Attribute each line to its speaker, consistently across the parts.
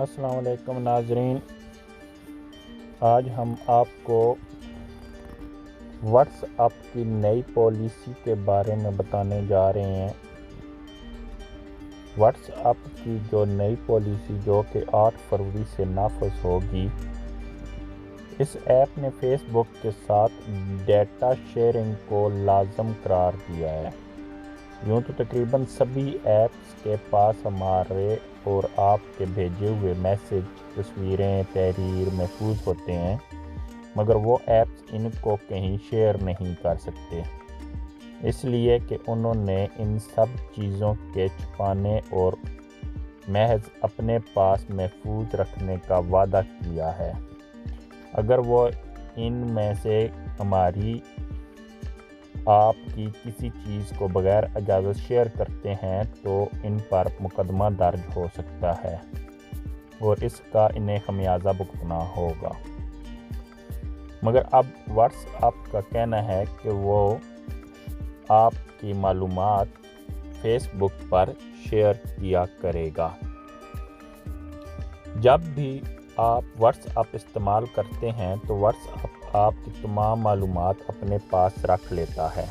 Speaker 1: अस्सलाम वालेकुम नाज़रीन, आज हम आपको व्हाट्सएप की नई पॉलिसी के बारे में बताने जा रहे हैं। व्हाट्सएप की जो नई पॉलिसी जो कि 8 फरवरी से नाफिज होगी, इस ऐप ने फेसबुक के साथ डेटा शेयरिंग को लाजम करार दिया है। यूँ तो तकरीबन सभी ऐप्स के पास हमारे और आपके भेजे हुए मैसेज, तस्वीरें, तहरीर महफूज होते हैं, मगर वो ऐप्स इनको कहीं शेयर नहीं कर सकते, इसलिए कि उन्होंने इन सब चीज़ों के छुपाने और महज अपने पास महफूज रखने का वादा किया है। अगर वो इनमें से हमारी आपकी किसी चीज़ को बगैर इजाज़त शेयर करते हैं तो इन पर मुकदमा दर्ज हो सकता है और इसका इन्हें खमियाजा भुगतना होगा। मगर अब व्हाट्सएप का कहना है कि वो आपकी मालूमात फेसबुक पर शेयर किया करेगा। जब भी आप व्हाट्सएप इस्तेमाल करते हैं तो व्हाट्सएप आपकी तमाम मालूमात अपने पास रख लेता है,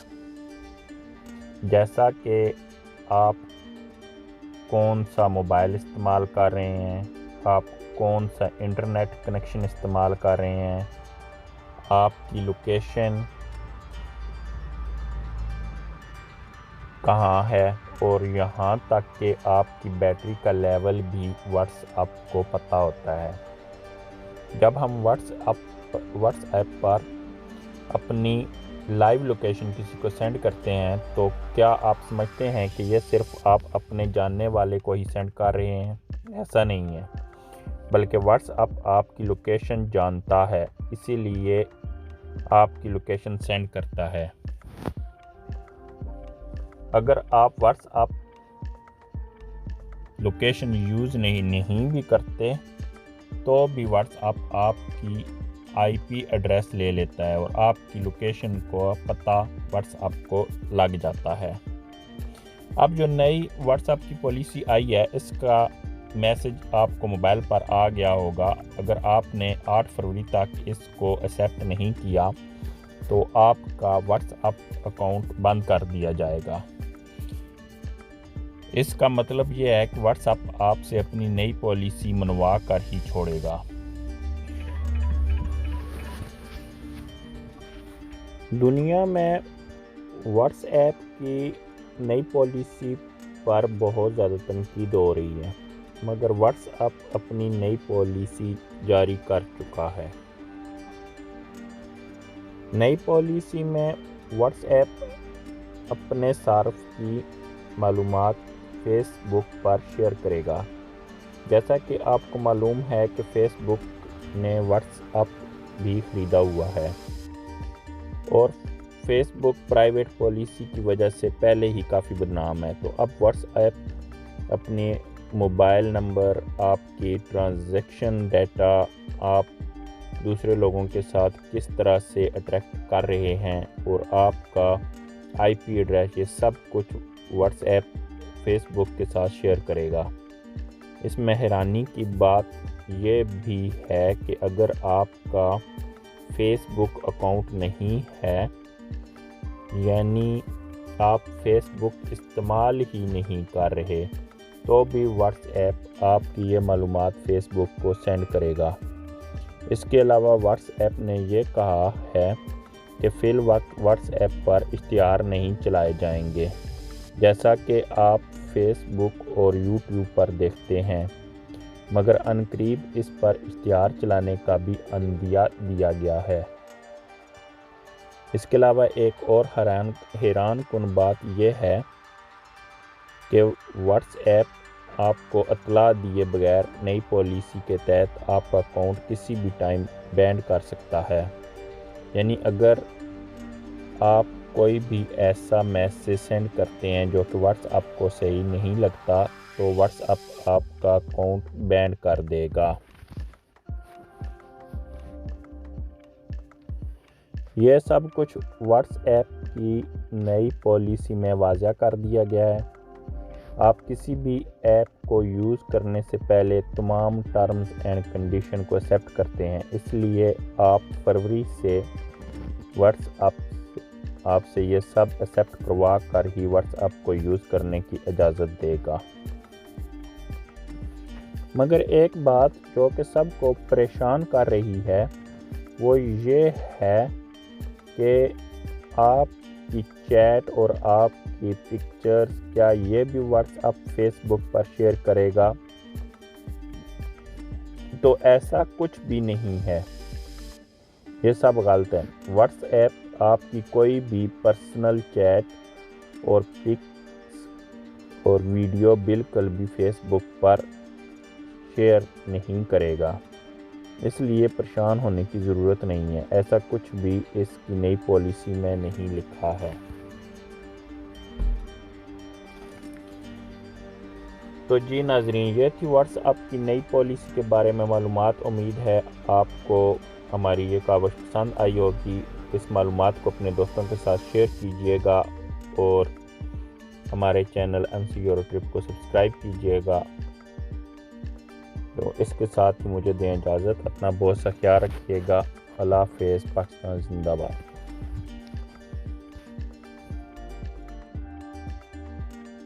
Speaker 1: जैसा कि आप कौन सा मोबाइल इस्तेमाल कर रहे हैं, आप कौन सा इंटरनेट कनेक्शन इस्तेमाल कर रहे हैं, आपकी लोकेशन कहाँ है, और यहाँ तक कि आपकी बैटरी का लेवल भी व्हाट्सएप को पता होता है। जब हम व्हाट्सएप पर अपनी लाइव लोकेशन किसी को सेंड करते हैं तो क्या आप समझते हैं कि ये सिर्फ आप अपने जानने वाले को ही सेंड कर रहे हैं? ऐसा नहीं है, बल्कि व्हाट्सएप आपकी लोकेशन जानता है, इसीलिए आपकी लोकेशन सेंड करता है। अगर आप व्हाट्सएप लोकेशन यूज़ नहीं भी करते तो भी व्हाट्सएप आपकी आईपी एड्रेस ले लेता है और आपकी लोकेशन को पता व्हाट्सएप को लग जाता है। अब जो नई व्हाट्सएप की पॉलिसी आई है, इसका मैसेज आपको मोबाइल पर आ गया होगा। अगर आपने 8 फरवरी तक इसको एक्सेप्ट नहीं किया तो आपका व्हाट्सएप अकाउंट बंद कर दिया जाएगा। इसका मतलब ये है कि व्हाट्सएप आपसे अपनी नई पॉलिसी मनवा कर ही छोड़ेगा। दुनिया में व्हाट्सएप की नई पॉलिसी पर बहुत ज़्यादा तनकीद हो रही है, मगर व्हाट्सएप अपनी नई पॉलिसी जारी कर चुका है। नई पॉलिसी में व्हाट्सएप अपने सार्फ की मालूमात फेसबुक पर शेयर करेगा। जैसा कि आपको मालूम है कि फेसबुक ने व्हाट्सएप भी ख़रीदा हुआ है और फेसबुक प्राइवेट पॉलिसी की वजह से पहले ही काफ़ी बदनाम है। तो अब व्हाट्सएप अपने मोबाइल नंबर, आपकी ट्रांजैक्शन डाटा, आप दूसरे लोगों के साथ किस तरह से अट्रैक्ट कर रहे हैं और आपका आईपी एड्रेस, ये सब कुछ व्हाट्सएप फेसबुक के साथ शेयर करेगा। इसमें हैरानी की बात ये भी है कि अगर आपका फेसबुक अकाउंट नहीं है, यानी आप फेसबुक इस्तेमाल ही नहीं कर रहे, तो भी व्हाट्सएप आपकी ये मालूमात फेसबुक को सेंड करेगा। इसके अलावा व्हाट्सएप ने ये कहा है कि फ़िल वक्त व्हाट्सएप पर इश्तिहार नहीं चलाए जाएंगे, जैसा कि आप फेसबुक और यूट्यूब पर देखते हैं, मगर अनकरीब इस पर इश्तिहार चलाने का भी अंदिया दिया गया है। इसके अलावा एक और हैरान कुन बात यह है कि व्हाट्सएप आपको इत्तला दिए बगैर नई पॉलिसी के तहत आपका अकाउंट किसी भी टाइम बैंड कर सकता है। यानी अगर आप कोई भी ऐसा मैसेज सेंड करते हैं जो कि व्हाट्सएप को सही नहीं लगता तो व्हाट्सएप आपका अकाउंट बैंड कर देगा। यह सब कुछ व्हाट्सएप की नई पॉलिसी में वाज़ा कर दिया गया है। آپ کسی بھی ایپ کو یوز کرنے سے پہلے تمام ٹرمز اینڈ کنڈیشن کو ایکسیپٹ کرتے ہیں، اس لیے آپ فروری سے واٹس ایپ آپ سے یہ سب ایکسیپٹ کروا کر ہی واٹس ایپ کو یوز کرنے کی اجازت دے گا۔ مگر ایک بات جو کہ سب کو پریشان کر رہی ہے وہ یہ ہے کہ آپ کی چیٹ اور آپ کی پکچرز کیا یہ بھی واٹس ایپ فیس بک پر شیئر کرے گا؟ تو ایسا کچھ بھی نہیں ہے، یہ سب غلط ہے۔ واٹس ایپ آپ کی کوئی بھی پرسنل چیٹ اور پکس اور ویڈیو بالکل بھی فیس بک پر شیئر نہیں کرے گا، اس لیے پریشان ہونے کی ضرورت نہیں ہے، ایسا کچھ بھی اس کی نئی پالیسی میں نہیں لکھا ہے۔ تو جی ناظرین، یہ تھی واٹس ایپ کی نئی پالیسی کے بارے میں معلومات۔ امید ہے آپ کو ہماری یہ کاوش پسند آئی ہوگی۔ اس معلومات کو اپنے دوستوں کے ساتھ شیئر کیجیے گا اور ہمارے چینل MC یوروٹرپ کو سبسکرائب کیجیے گا۔ تو اس کے ساتھ ہی مجھے دیں اجازت، اپنا بہت سا خیال رکھیے گا۔ اللہ حافظ، پاکستان زندہ باد۔